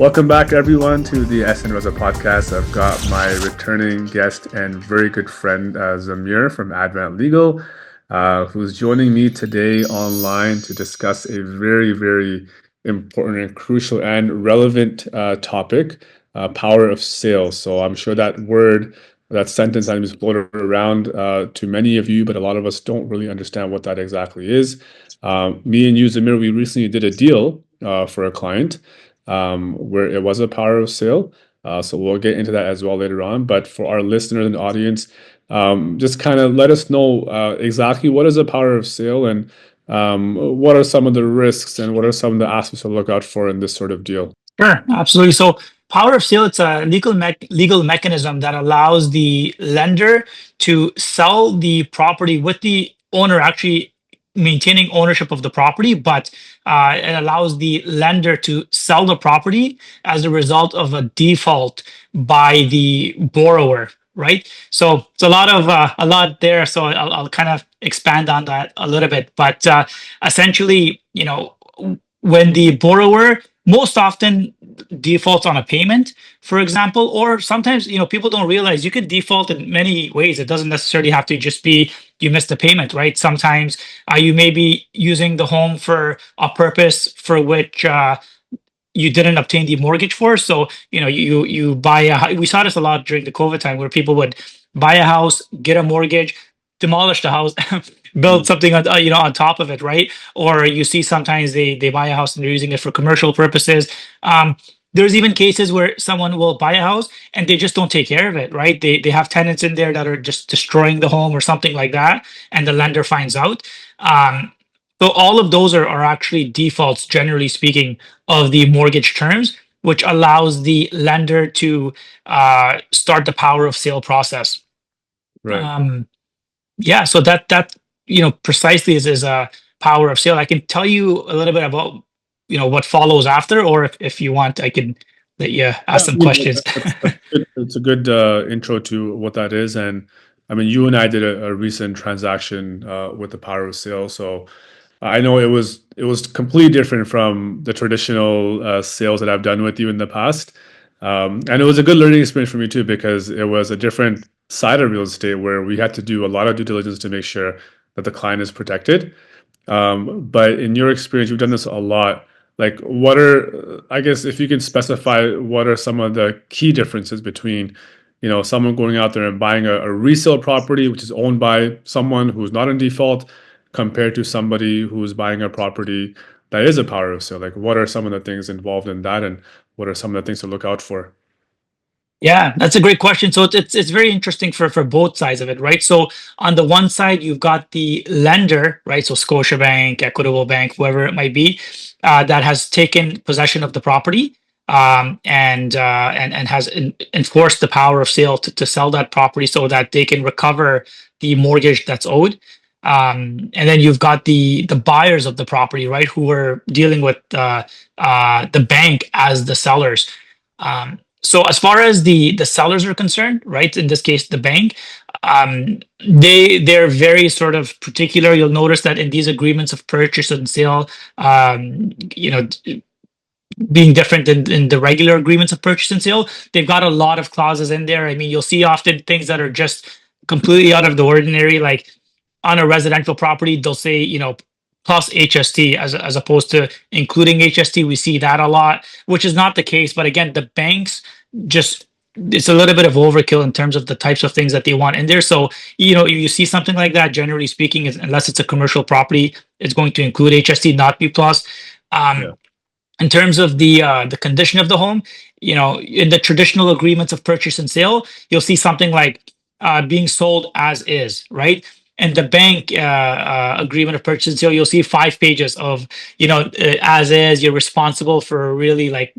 Welcome back, everyone, to the Ahsan Raza podcast. I've got my returning guest and very good friend, Zamir from Advent Legal, who's joining me today online to discuss a very, very important and crucial and relevant topic, power of sales. So I'm sure that word, that sentence has been floated around to many of you, but a lot of us don't really understand what that exactly is. Me and you, Zamir, we recently did a deal for a client where it was a power of sale. So we'll get into that as well later on. But for our listeners and audience, just kind of let us know exactly what is a power of sale and what are some of the risks and what are some of the aspects to look out for in this sort of deal. Sure, absolutely. So, power of sale, it's a legal mechanism that allows the lender to sell the property with the owner actually maintaining ownership of the property, but it allows the lender to sell the property as a result of a default by the borrower, right? So it's a lot there. So I'll kind of expand on that a little bit, but essentially, when the borrower most often defaults on a payment, for example, or sometimes people don't realize you could default in many ways. It doesn't necessarily have to just be you missed the payment, right? Sometimes you may be using the home for a purpose for which you didn't obtain the mortgage for. So you buy we saw this a lot during the COVID time where people would buy a house, get a mortgage, demolish the house, build Mm. something on on top of it, right? Or you see sometimes they buy a house and they're using it for commercial purposes. There's even cases where someone will buy a house and they just don't take care of it, right? They have tenants in there that are just destroying the home or something like that, and the lender finds out. So all of those are actually defaults, generally speaking, of the mortgage terms, which allows the lender to start the power of sale process. Right. Um, yeah, so that precisely is a power of sale. I can tell you a little bit about what follows after, or if you want, I can let you Yeah, ask I some mean, questions. that's good. It's a good intro to what that is. And I mean, you and I did a recent transaction with the power of sale. So I know it was completely different from the traditional sales that I've done with you in the past. And it was a good learning experience for me too, because it was a different side of real estate where we had to do a lot of due diligence to make sure that the client is protected. But in your experience, you've done this a lot. Like, what are, I guess, if you can specify, what are some of the key differences between, someone going out there and buying a resale property, which is owned by someone who's not in default, compared to somebody who's buying a property that is a power of sale? Like, what are some of the things involved in that, and what are some of the things to look out for? Yeah, that's a great question. So it's very interesting for both sides of it, right? So on the one side, you've got the lender, right? So Scotiabank, Equitable Bank, whoever it might be, that has taken possession of the property, and has enforced the power of sale to sell that property so that they can recover the mortgage that's owed. And then you've got the buyers of the property, right, who are dealing with the bank as the sellers. So as far as the sellers are concerned, right, in this case the bank, they're very sort of particular. You'll notice that in these agreements of purchase and sale, being different in the regular agreements of purchase and sale, they've got a lot of clauses in there. I mean, you'll see often things that are just completely out of the ordinary, like on a residential property, they'll say, plus HST as opposed to including HST. We see that a lot, which is not the case. But again, the banks just, it's a little bit of overkill in terms of the types of things that they want in there. So, if you see something like that, generally speaking, unless it's a commercial property, it's going to include HST, not B plus. Yeah. Um, in terms of the condition of the home, in the traditional agreements of purchase and sale, you'll see something like being sold as is, right? And the bank agreement of purchase and sale, you'll see 5 pages of, as is. You're responsible for really, like,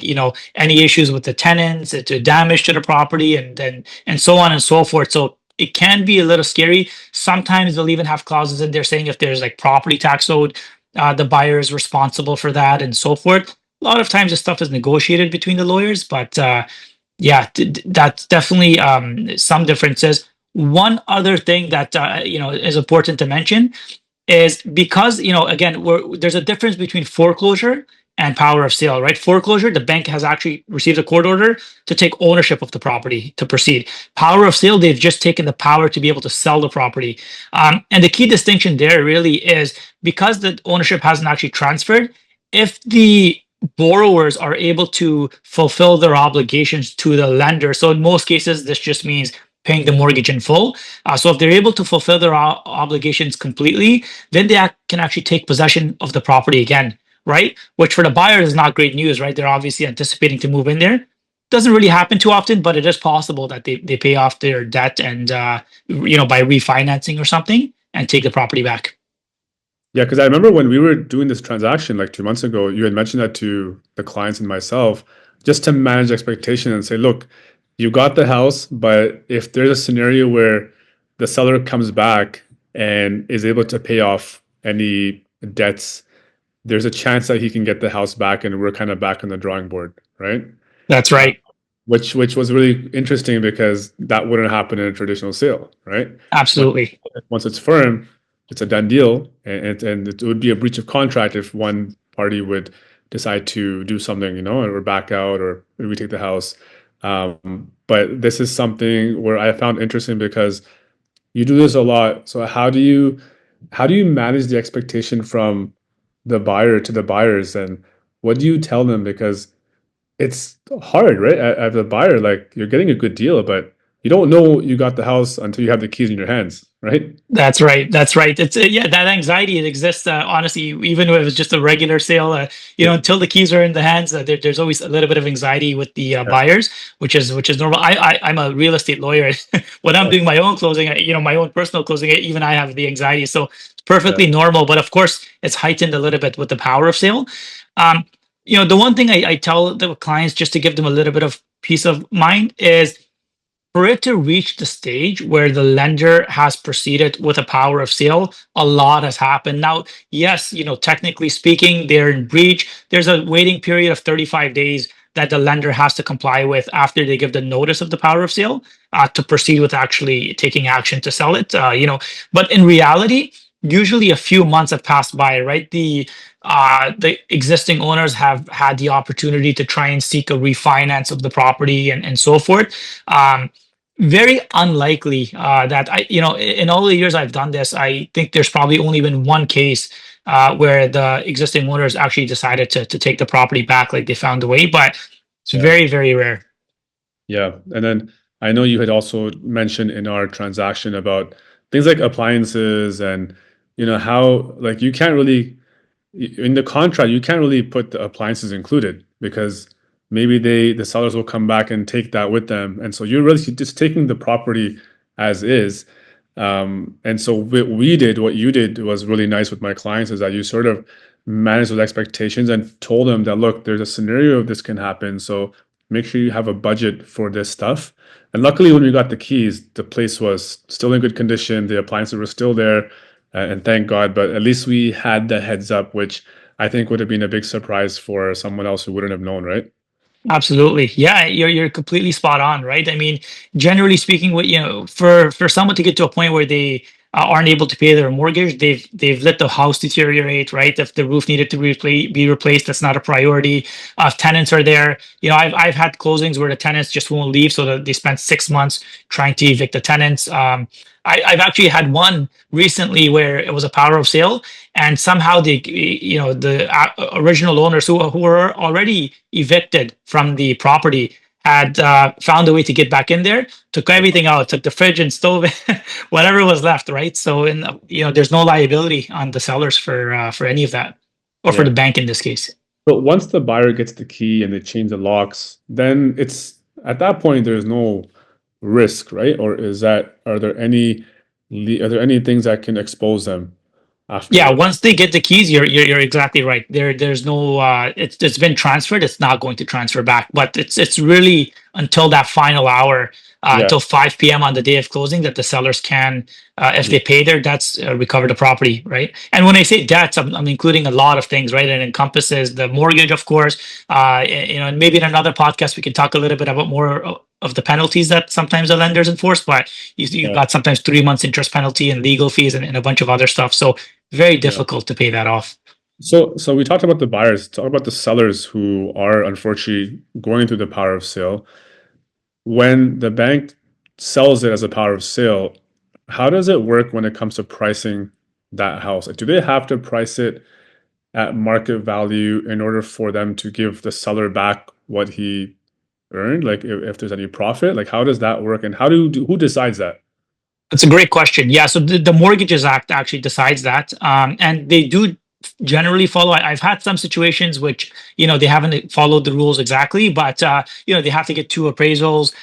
any issues with the tenants, to damage to the property, and so on and so forth. So it can be a little scary. Sometimes they'll even have clauses in there saying if there's like property tax owed, the buyer is responsible for that, and so forth. A lot of times, this stuff is negotiated between the lawyers, but yeah, that's definitely some differences. One other thing that is important to mention is because again, there's a difference between foreclosure and power of sale, right? Foreclosure, the bank has actually received a court order to take ownership of the property to proceed. Power of sale, they've just taken the power to be able to sell the property. And the key distinction there really is because the ownership hasn't actually transferred, if the borrowers are able to fulfill their obligations to the lender, so in most cases, this just means paying the mortgage in full. So if they're able to fulfill their obligations completely, then they can actually take possession of the property again, right? Which for the buyer is not great news, right? They're obviously anticipating to move in there. Doesn't really happen too often, but it is possible that they pay off their debt and by refinancing or something and take the property back. Yeah, because I remember when we were doing this transaction like 2 months ago, you had mentioned that to the clients and myself, just to manage expectation and say, look, you got the house, but if there's a scenario where the seller comes back and is able to pay off any debts, there's a chance that he can get the house back, and we're kind of back on the drawing board, right? That's Uh, right. which was really interesting because that wouldn't happen in a traditional sale, right? Once Absolutely. once it's firm, it's a done deal, and it would be a breach of contract if one party would decide to do something, or back out or retake the house. But this is something where I found interesting because you do this a lot. So how do you manage the expectation from the buyer to the buyers, and what do you tell them? Because it's hard, right? As a buyer, like you're getting a good deal, but you don't know you got the house until you have the keys in your hands, right? That's right. That's right. It's yeah, that anxiety it exists. Honestly, even if it's just a regular sale, Yeah, until the keys are in the hands, there's always a little bit of anxiety with the yeah, buyers, which is normal. I'm a real estate lawyer. When I'm doing my own closing, my own personal closing, even I have the anxiety. So it's yeah, perfectly normal. But of course, it's heightened a little bit with the power of sale. Um, the one thing I tell the clients just to give them a little bit of peace of mind is for it to reach the stage where the lender has proceeded with a power of sale, a lot has happened. Now, yes, technically speaking, they're in breach. There's a waiting period of 35 days that the lender has to comply with after they give the notice of the power of sale to proceed with actually taking action to sell it. But in reality, usually a few months have passed by, right? The existing owners have had the opportunity to try and seek a refinance of the property and so forth. Very unlikely that in all the years I've done this, I think there's probably only been one case where the existing owners actually decided to take the property back, like they found a way, but it's yeah, very, very rare. yeah. And then I know you had also mentioned in our transaction about things like appliances and how like you can't really in the contract you can't really put the appliances included because maybe the sellers will come back and take that with them, and so you're really just taking the property as is. And so what you did was really nice with my clients is that you sort of managed those expectations and told them that, look, there's a scenario of this can happen, so make sure you have a budget for this stuff. And luckily when we got the keys, the place was still in good condition, the appliances were still there, and thank God. But at least we had the heads up, which I think would have been a big surprise for someone else who wouldn't have known, right? Absolutely. Yeah, you're completely spot on, right? I mean, generally speaking, what for someone to get to a point where they aren't able to pay their mortgage, they've let the house deteriorate, right? If the roof needed to be replaced, that's not a priority. If tenants are there, I've had closings where the tenants just won't leave, so that they spent 6 months trying to evict the tenants. I've actually had one recently where it was a power of sale, and somehow the original owners who were already evicted from the property had found a way to get back in there, took everything out, took the fridge and stove, whatever was left, right? So, there's no liability on the sellers for any of that, or for Yeah. the bank in this case. But once the buyer gets the key and they change the locks, then it's at that point there's no risk, right? Or are there any things that can expose them Yeah, afterwards? once they get the keys, you're exactly right. There's no it's been transferred. It's not going to transfer back. But it's really until that final hour, Yeah. until 5 p.m. on the day of closing, that the sellers can, if Yeah. they pay their debts, recover the property, right? And when I say debts, I'm including a lot of things, right? It encompasses the mortgage, of course. And maybe in another podcast we can talk a little bit about more of the penalties that sometimes the lenders enforce. But you've Yeah. got sometimes 3 months interest penalty and legal fees and a bunch of other stuff. So very Yeah. difficult to pay that off. So we talked about the buyers. Talk about the sellers who are unfortunately going through the power of sale. When the bank sells it as a power of sale, how does it work when it comes to pricing that house? Like, do they have to price it at market value in order for them to give the seller back what he earned? Like, if there's any profit, like how does that work, and who decides that? That's a great question. Yeah, so the Mortgages Act actually decides that, and they do generally follow. I've had some situations which they haven't followed the rules exactly, but they have to get two appraisals.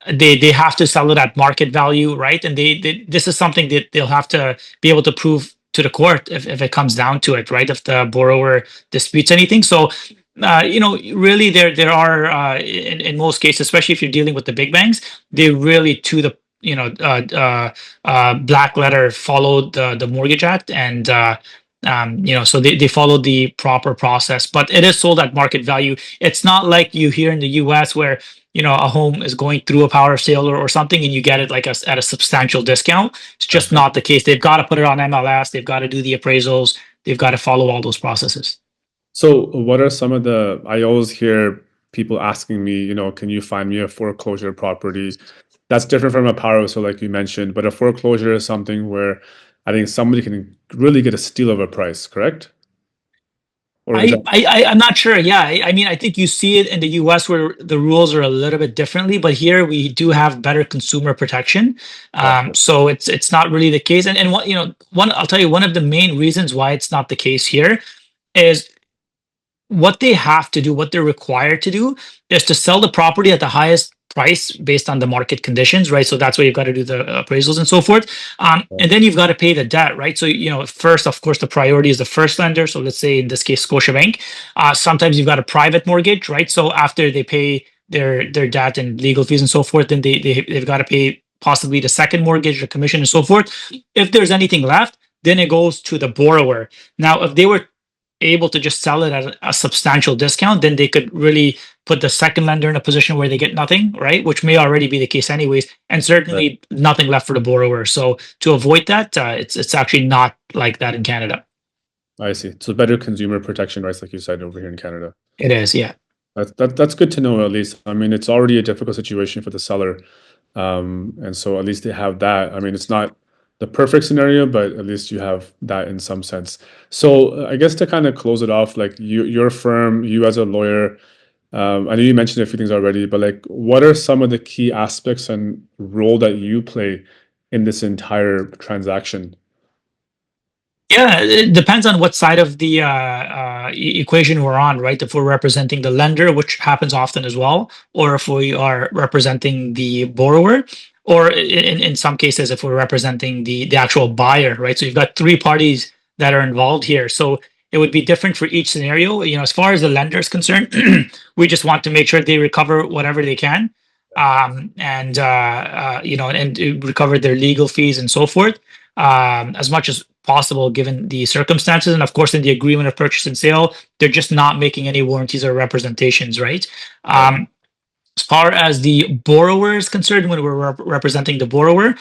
They have to sell it at market value, right? And this is something that they'll have to be able to prove to the court if it comes down to it, right? If the borrower disputes anything, so. Really, there are in most cases, especially if you're dealing with the big banks, they really to the black letter followed the Mortgage Act, and so they followed the proper process. But it is sold at market value. It's not like you here in the U.S. where a home is going through a power sale or something, and you get it like at a substantial discount. It's just Okay. not the case. They've got to put it on MLS. They've got to do the appraisals. They've got to follow all those processes. So, what are some of the? I always hear people asking me, can you find me a foreclosure property? That's different from a power of, so like you mentioned, but a foreclosure is something where I think somebody can really get a steal of a price, correct? Or is that I'm not sure. Yeah, I mean, I think you see it in the U.S. where the rules are a little bit differently, but here we do have better consumer protection. gotcha? So it's not really the case. And what one I'll tell you, one of the main reasons why it's not the case here is what they have to do, what they're required to do, is to sell the property at the highest price based on the market conditions, right? So that's why you've got to do the appraisals and so forth. Yeah, And then you've got to pay the debt, right? So, first, of course, the priority is the first lender. So let's say in this case, Scotiabank. Sometimes you've got a private mortgage, right? So after they pay their debt and legal fees and so forth, then they've got to pay possibly the second mortgage, the commission and so forth. If there's anything left, then it goes to the borrower. Now, if they were able to just sell it at a substantial discount, then they could really put the second lender in a position where they get nothing, right? Which may already be the case anyways, and right. certainly nothing left for the borrower. So to avoid that, it's actually not like that in Canada. I see. So better consumer protection rights, like you said, over here in Canada. It is, yeah. That's good to know at least. I mean, it's already a difficult situation for the seller, and so at least they have that. I mean, it's not the perfect scenario, but at least you have that in some sense. So I guess to kind of close it off, like your firm, you as a lawyer, I know you mentioned a few things already, but like, what are some of the key aspects and role that you play in this entire transaction? Yeah, it depends on what side of the equation we're on, right? If we're representing the lender, which happens often as well, or if we are representing the borrower, or in some cases, if we're representing the actual buyer, right? So you've got three parties that are involved here. So it would be different for each scenario. As far as the lender is concerned, we just want to make sure they recover whatever they can, and recover their legal fees and so forth, as much as possible given the circumstances. And of course, in the agreement of purchase and sale, they're just not making any warranties or representations, right? Right. As far as the borrower is concerned, when we're representing the borrower,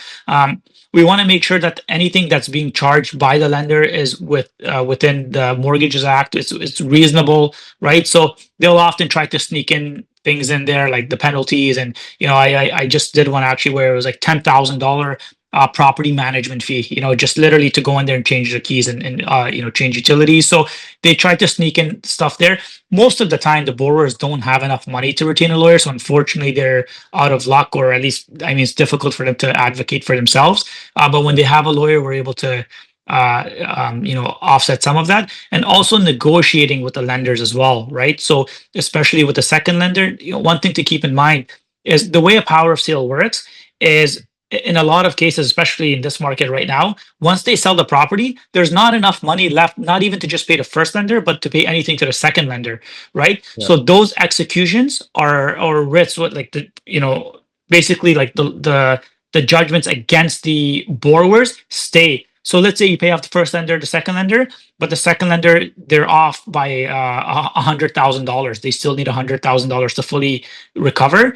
we want to make sure that anything that's being charged by the lender is within the Mortgages Act. It's reasonable, right? So they'll often try to sneak in things in there like the penalties, and I just did one actually where it was like $10,000 property management fee, just literally to go in there and change the keys and change utilities. So they try to sneak in stuff there. Most of the time, the borrowers don't have enough money to retain a lawyer. So unfortunately, they're out of luck, or at least, I mean, it's difficult for them to advocate for themselves. But when they have a lawyer, we're able to offset some of that, and also negotiating with the lenders as well, right? So especially with the second lender, one thing to keep in mind is the way a power of sale works is, in a lot of cases, especially in this market right now, once they sell the property, there's not enough money left, not even to just pay the first lender, but to pay anything to the second lender, right? Yeah. So those executions are or writs, what like basically like the judgments against the borrowers stay. So let's say you pay off the first lender, the second lender, but the second lender, they're off by $100,000. They still need $100,000 to fully recover.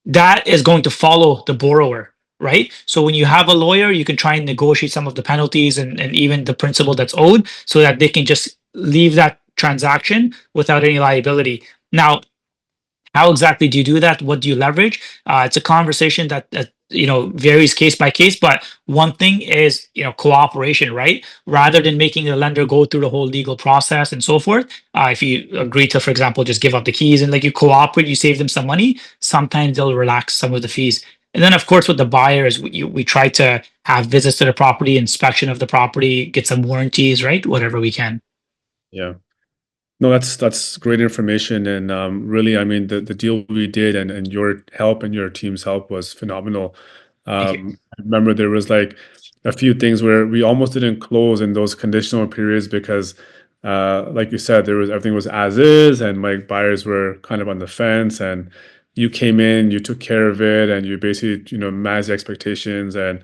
That is going to follow the borrower, right? So when you have a lawyer, you can try and negotiate some of the penalties and even the principal that's owed so that they can just leave that transaction without any liability. Now, how exactly do you do that? What do you leverage? It's a conversation that varies case by case. But one thing is cooperation, right? Rather than making the lender go through the whole legal process and so forth, if you agree to, for example, just give up the keys and like you cooperate, you save them some money. Sometimes they'll relax some of the fees. And then, of course, with the buyers, we try to have visits to the property, inspection of the property, get some warranties, right? Whatever we can. Yeah. No, that's great information, and really, I mean, the deal we did, and your help and your team's help was phenomenal. Thank you. I remember there was like a few things where we almost didn't close in those conditional periods because, like you said, there was everything was as is, and my buyers were kind of on the fence, and you came in, you took care of it, and you basically managed expectations, and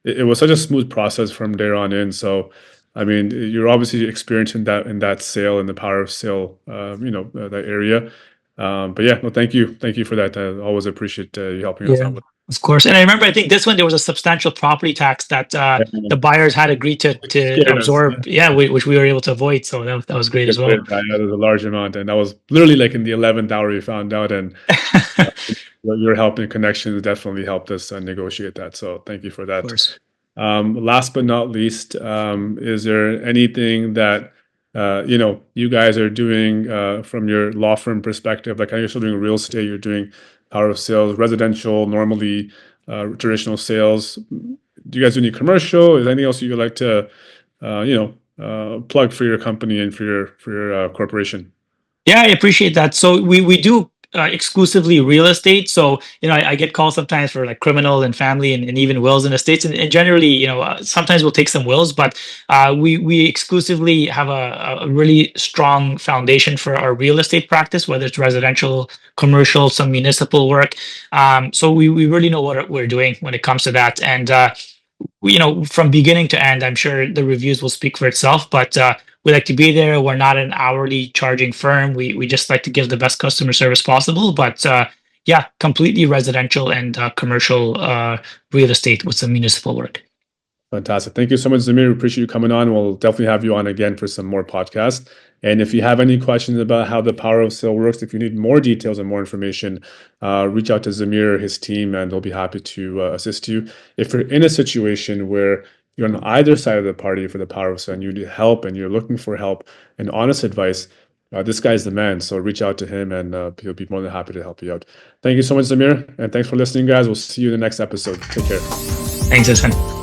it was such a smooth process from there on in. So, I mean, you're obviously experienced in that sale and the power of sale, that area. But yeah, no, thank you for that. I always appreciate you helping us Yeah, out with. of course. And I remember, I think this one there was a substantial property tax that Yeah, the buyers had agreed to scared us. absorb. Yeah, which we were able to avoid. So that was great as well. That was a large amount, and that was literally like in the 11th hour we found out, and uh, Of your help and connections definitely helped us negotiate that. So thank you for that. course. Last but not least, is there anything that you guys are doing from your law firm perspective? Like, I know you're still doing real estate, you're doing power of sales, residential, normally traditional sales. Do you guys do any commercial? Is there anything else you'd like to, plug for your company and for your corporation? Yeah, I appreciate that. So we do exclusively real estate. So I get calls sometimes for like criminal and family and even wills and estates. And generally, sometimes we'll take some wills, but we exclusively have a really strong foundation for our real estate practice, whether it's residential, commercial, some municipal work. So we really know what we're doing when it comes to that. And from beginning to end, I'm sure the reviews will speak for itself, but we like to be there. We're not an hourly charging firm. We just like to give the best customer service possible. But yeah, completely residential and commercial real estate with some municipal work. Fantastic. Thank you so much, Zamir. Appreciate you coming on. We'll definitely have you on again for some more podcasts. And if you have any questions about how the power of sale works, if you need more details and more information, reach out to Zamir or his team, and they'll be happy to assist you. If you're in a situation where you're on either side of the party for the power of sale and you need help and you're looking for help and honest advice, this guy's the man. So reach out to him, and he'll be more than happy to help you out. Thank you so much, Zamir. And thanks for listening, guys. We'll see you in the next episode. Take care. Thanks, Ahsan.